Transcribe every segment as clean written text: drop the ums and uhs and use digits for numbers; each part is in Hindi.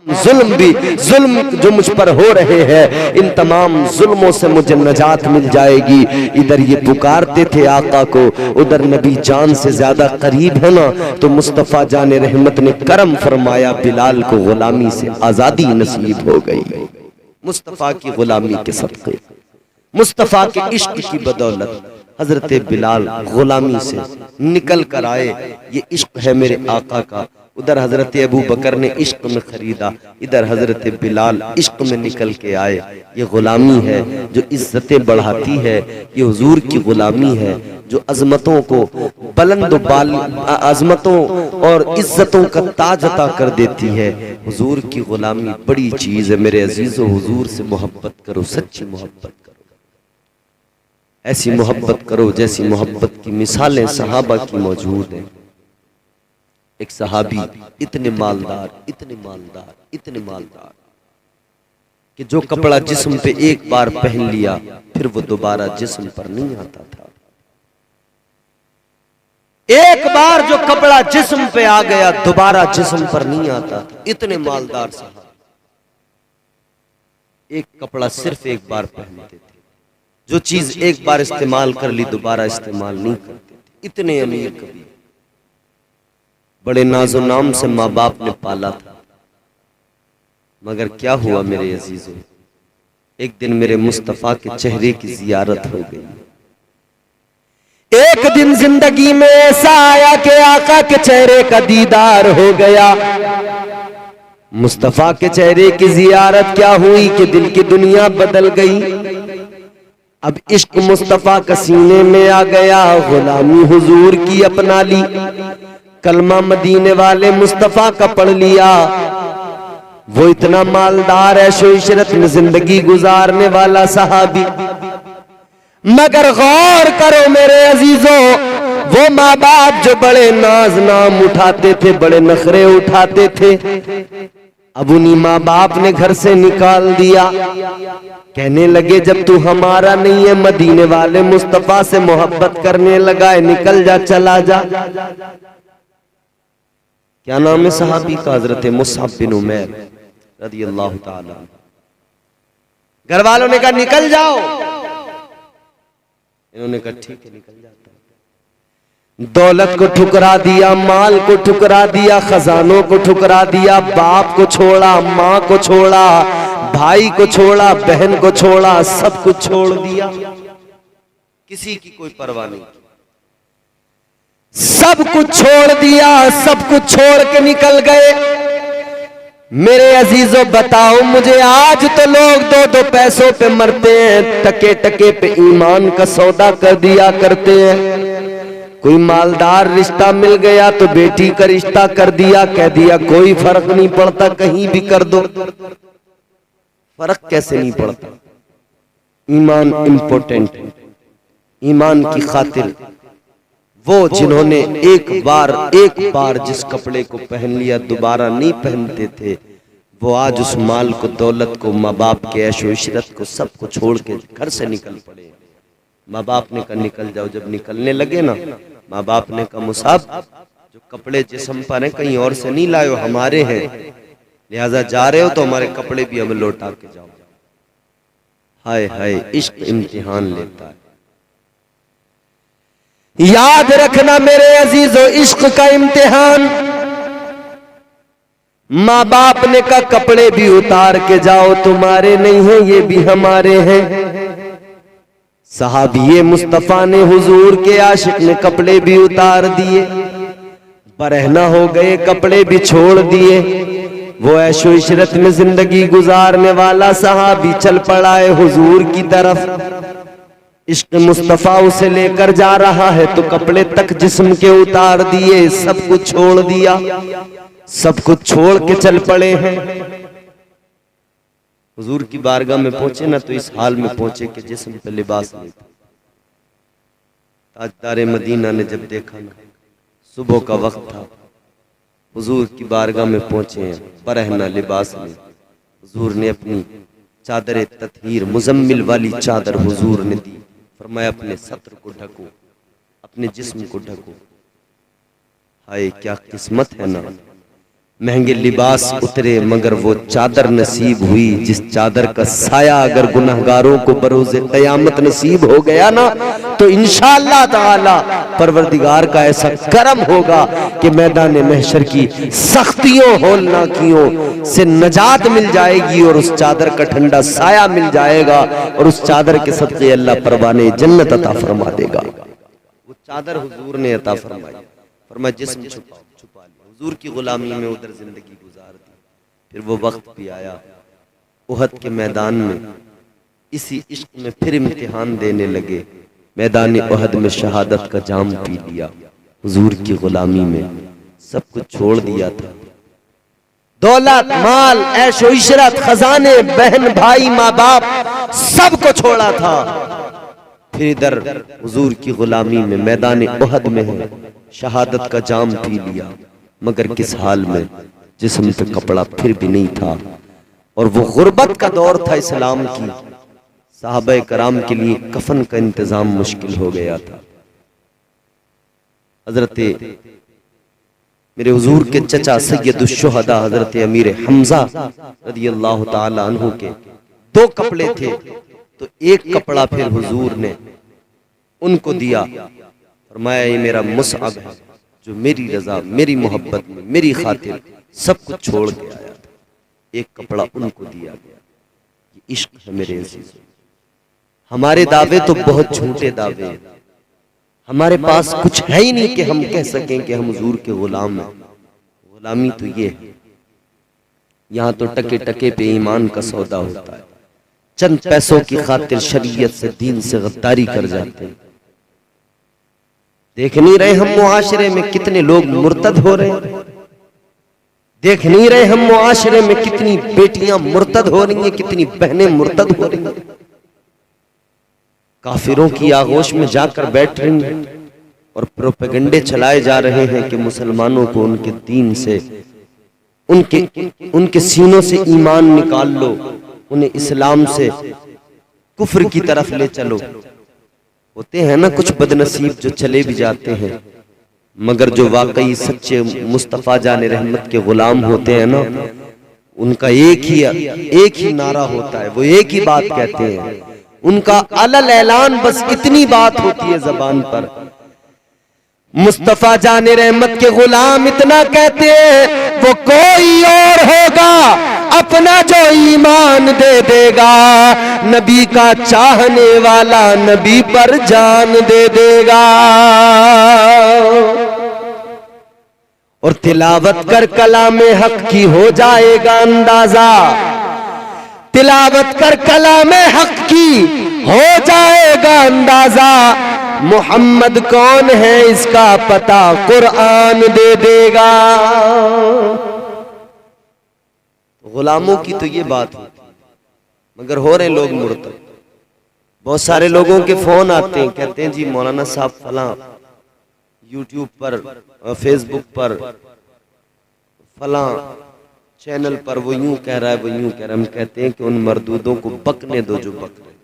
जुल्म भी जुल्म जो मुझ पर हो रहे हैं, इन तमाम जुल्मों से मुझे नजात मिल जाएगी। इधर ये पुकारते थे आका को, उधर नबी जान से ज्यादा करीब है ना, तो मुस्तफ़ा जाने रहमत ने करम फरमाया, बिलाल को गुलामी से आजादी नसीब हो गई। मुस्तफ़ा की गुलामी के सदक़े, मुस्तफ़ा के इश्क की बदौलत हजरत बिलाल गुलामी से निकल कर आए। ये इश्क है मेरे आका का। उधर हजरत अबू बकर ने इश्क में खरीदा, इधर हजरत बिलाल इश्क में निकल के आए। ये गुलामी है जो इज्जतें बढ़ाती है, ये हुजूर की गुलामी है जो अजमतों को बुलंद अजमतों और इज्जतों का ताज अता कर देती है। हुजूर की गुलामी बड़ी चीज है मेरे अजीजों। हुजूर से मोहब्बत करो, सच्ची मोहब्बत करो, ऐसी मोहब्बत करो जैसी मोहब्बत की मिसालें सहाबा की मौजूद हैं। एक सहाबी इतने मालदार, इतने मालदार, इतने मालदार कि जो कपड़ा जिस्म पे एक बार पहन लिया फिर वो दोबारा जिस्म पर नहीं आता था। एक बार जो कपड़ा जिस्म पे आ गया दोबारा जिस्म पर नहीं आता था। इतने मालदार साहब, एक कपड़ा सिर्फ एक बार पहनते थे, जो चीज एक बार इस्तेमाल कर ली दोबारा इस्तेमाल नहीं करते थे। इतने अमीर कभी, बड़े नाजो नाम से माँ बाप ने पाला था। मगर क्या हुआ मेरे अजीजों, एक दिन मेरे मुस्तफ़ा के चेहरे की जियारत हो गई। एक दिन जिंदगी में ऐसा आया कि आका के चेहरे का दीदार हो गया। मुस्तफ़ा के चेहरे की जियारत क्या हुई कि दिल की दुनिया बदल गई। अब इश्क मुस्तफ़ा का सीने में आ गया, गुलामी हुजूर की अपना ली, कलमा मदीने वाले मुस्तफ़ा का पढ़ लिया। वो इतना मालदार है, शो इशरत में जिंदगी गुजारने वाला सहाबी। मगर गौर करो मेरे अजीजों, वो माँ बाप जो बड़े नाज नाम उठाते थे, बड़े नखरे उठाते थे, अब उन्हीं माँ बाप ने घर से निकाल दिया। कहने लगे जब तू हमारा नहीं है, मदीने वाले मुस्तफ़ा से मोहब्बत करने लगा है, निकल जा, चला जा। क्या नाम है सहाबी का? हजरत मुसअब बिन उमैर रदियल्लाहु ताला। घर वालों ने कहा निकल जाओ, इन्होंने कहा ठीक है निकल जाता हूं। दौलत को ठुकरा दिया, माल को ठुकरा दिया, खजानों को ठुकरा दिया, बाप को छोड़ा, माँ को छोड़ा, भाई को छोड़ा, बहन को छोड़ा, सब कुछ छोड़ दिया। किसी की कोई परवाह नहीं, सब कुछ छोड़ दिया, सब कुछ छोड़ के निकल गए। मेरे अजीजों बताओ मुझे, आज तो लोग दो दो पैसों पे मरते हैं, टके टके पे ईमान का सौदा कर दिया करते हैं। कोई मालदार रिश्ता मिल गया तो बेटी का रिश्ता कर दिया, कह दिया कोई फर्क नहीं पड़ता, कहीं भी कर दो। फर्क कैसे नहीं पड़ता? ईमान इंपॉर्टेंट है। ईमान की खातिर वो जिन्होंने एक बार जिस कपड़े को पहन लिया दोबारा नहीं पहनते थे, वो आज उस माल को, दौलत को, माँ बाप के ऐशो इशरत को, सबको छोड़ के घर से निकल पड़े। माँ बाप ने कहा निकल जाओ। जब निकलने लगे ना, माँ बाप ने कहा मुसाब, जो कपड़े जिस्म पर हैं कहीं और से नहीं लाए हो, हमारे हैं, लिहाजा जा रहे हो तो हमारे कपड़े भी हमें लौटा के जाओ। हाय हाय, इश्क इम्तिहान लेता है। याद रखना मेरे अजीजों, इश्क का इम्तिहान। माँ बाप ने कहा कपड़े भी उतार के जाओ, तुम्हारे नहीं है ये भी हमारे हैं। सहाबिये मुस्तफा ने, हुजूर के आशिक ने कपड़े भी उतार दिए, बरहना हो गए, कपड़े भी छोड़ दिए। वो ऐशो इशरत में जिंदगी गुजारने वाला सहाबी चल पड़ा है हुजूर की तरफ। इश्क मुस्तफा उसे लेकर जा रहा है तो कपड़े तक जिस्म के उतार दिए, सब कुछ छोड़ दिया, सब कुछ छोड़ के चल पड़े हैं। हुजूर की बारगाह में पहुंचे ना तो इस हाल में पहुंचे कि जिस्म पे लिबास नहीं था। ताजदार मदीना ने जब देखा ना, सुबह का वक्त था, हुजूर की बारगाह में पहुंचे हैं, बरहना लिबास में। हुजूर ने अपनी चादर ततहीर, मुजम्मिल वाली चादर हुजूर ने दी, फरमाया अपने सत्र को ढको, अपने जिस्म को ढको। हाय क्या किस्मत है ना, महंगे लिबास उतरे मगर वो चादर नसीब हुई जिस चादर का साया अगर गुनहगारों को बरोज़े क़यामत नसीब हो गया ना तो इंशाअल्लाह ताला परवरदिगार का ऐसा करम होगा कि मैदान महशर की सख्तियों होलनाकियों से नजात मिल जाएगी और उस चादर का ठंडा साया मिल जाएगा और उस चादर के सदक़े अल्लाह परवाने जन्नत अता फरमा देगा। वो चादर हुजूर ने अता फरमाई, फरमाया जिस्म छुपा लिया। हुजूर की गुलामी में उधर जिंदगी गुजार दी। फिर वो वक्त भी आया उहद के मैदान में इसी इश्क में फिर इम्तिहान देने लगे। मैदान उहद में शहादत का जाम पी लिया। हुजूर की गुलामी में सब कुछ छोड़ दिया था, दौलत माल ऐशो इशरत खजाने बहन भाई माँ बाप सब को छोड़ा था। फिर इधर हुजूर की गुलामी में मैदान उहद में है, शहादत का जाम पी लिया मगर किस हाल में, जिस्म पे कपड़ा फिर भी नहीं था। और वो गुर्बत का दौर था इस्लाम की, साहबे कराम के लिए कफन का इंतजाम मुश्किल हो गया था। हजरत मेरे हुजूर के चचा सैयदुश शुहदा हजरत अमीर हमजा रदियल्लाहु ताला अन्हु के दो कपड़े थे, तो एक कपड़ा फिर हुजूर ने उनको दिया, फरमाया ये मेरा मुसअब है जो मेरी रजा मेरी मोहब्बत में मेरी खातिर सब कुछ छोड़ के आया था। एक कपड़ा उनको दिया गया। ये इश्क है मेरे अजीज़ों। हमारे दावे तो बहुत झूठे दावे हैं, हमारे पास कुछ है ही नहीं कि हम कह सकें कि हम हुजूर के गुलाम हैं। गुलामी तो ये है, यहाँ तो टके टके पे ईमान का सौदा होता है। चंद पैसों की खातिर शरीयत से दीन से गद्दारी कर जाते हैं। देख नहीं रहे हम मुआशरे में कितने लोग मुर्तद हो रहे हैं? देख नहीं रहे हम मुआशरे में कितनी बेटियां मुर्तद हो रही हैं, कितनी बहनें मुर्तद हो रही हैं? काफिरों की आगोश में जाकर बैठ रही हैं और प्रोपेगेंडे चलाए जा रहे हैं कि मुसलमानों को उनके दीन से उनके सीनों से ईमान निकाल लो, उन्हें इस्लाम से कुफ्र की तरफ ले चलो। होते हैं ना कुछ बदनसीब जो चले भी जाते हैं, मगर जो वाकई सच्चे मुस्तफ़ा जाने रहमत के गुलाम होते हैं ना, उनका एक ही नारा होता है, वो एक ही बात कहते हैं। उनका अलल ऐलान बस इतनी बात होती है जबान पर, मुस्तफ़ा जाने रहमत के गुलाम इतना कहते हैं वो कोई और होगा अपना जो ईमान दे देगा, नबी का चाहने वाला नबी पर जान दे देगा। और तिलावत कर कलामे हक की हो जाएगा अंदाजा, तिलावत कर कलामे हक की हो जाएगा अंदाजा। मोहम्मद कौन है इसका पता कुरान दे देगा। गुलामों की तो ये बात होती, मगर हो रहे लोग मुर्तद। बहुत सारे लोगों के फोन आते हैं, कहते हैं जी मौलाना साहब फलां यूट्यूब पर फेसबुक पर फलां चैनल पर वो यूं कह रहा है वो यूं कह रहा है। हम कहते हैं कि उन मर्दूदों को बकने दो जो बक रहे।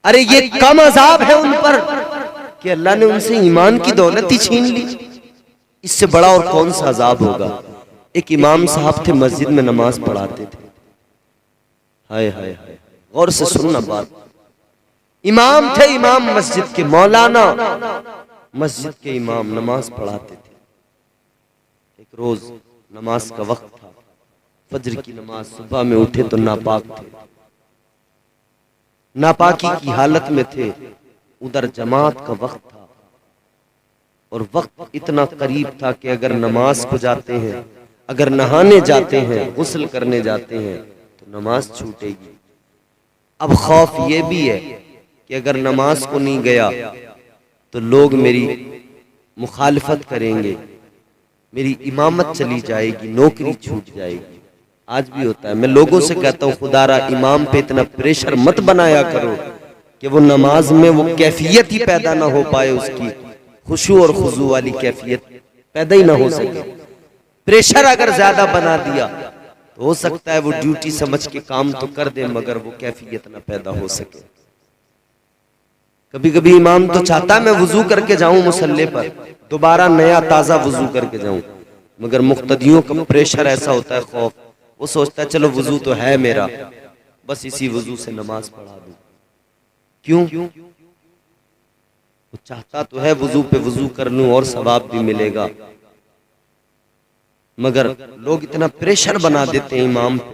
अरे ये कम अजाब है उन पर कि अल्लाह ने उनसे ईमान की दौलत ही छीन ली। इससे बड़ा और कौन सा अजाब होगा। एक इमाम साहब थे, मस्जिद में नमाज पढ़ाते थे। हाय हाय हाय, गौर से सुनना बात। इमाम थे, इमाम मस्जिद के, मौलाना मस्जिद के इमाम नमाज पढ़ाते थे। एक रोज नमाज का वक्त था, फजर की नमाज, सुबह में उठे तो नापाक थे, नापाकी की हालत में थे। उधर जमात का वक्त था और वक्त इतना करीब था कि अगर नमाज को जाते हैं, अगर नहाने जाते हैं, गुस्ल करने जाते हैं तो नमाज छूटेगी। अब खौफ ये भी है कि अगर नमाज को नहीं गया तो लोग मेरी मुखालफत करेंगे, मेरी इमामत चली जाएगी, नौकरी छूट जाएगी। आज भी होता है। मैं लोगों से कहता हूँ खुदारा इमाम पे इतना प्रेशर मत बनाया करो कि वो नमाज में वो कैफियत ही पैदा ना हो पाए, उसकी खुशू और खुजू वाली कैफियत पैदा ही ना हो सके। प्रेशर अगर ज्यादा बना दिया तो हो सकता है वो ड्यूटी समझ के काम तो कर दे मगर वो कैफियत ना पैदा हो सके। कभी कभी इमाम तो चाहता है मैं वुजू करके जाऊं मुसल्ले पर, दोबारा नया ताजा वुजू करके जाऊं, मगर मुक्तदियों का प्रेशर ऐसा होता है, खौफ, वो सोचता है चलो वजू तो है मेरा, बस इसी वजू से नमाज पढ़ा दूं। क्यों? वो चाहता तो है वजू पे वजू कर लूं और सवाब भी मिलेगा, मगर लोग इतना प्रेशर बना देते हैं इमाम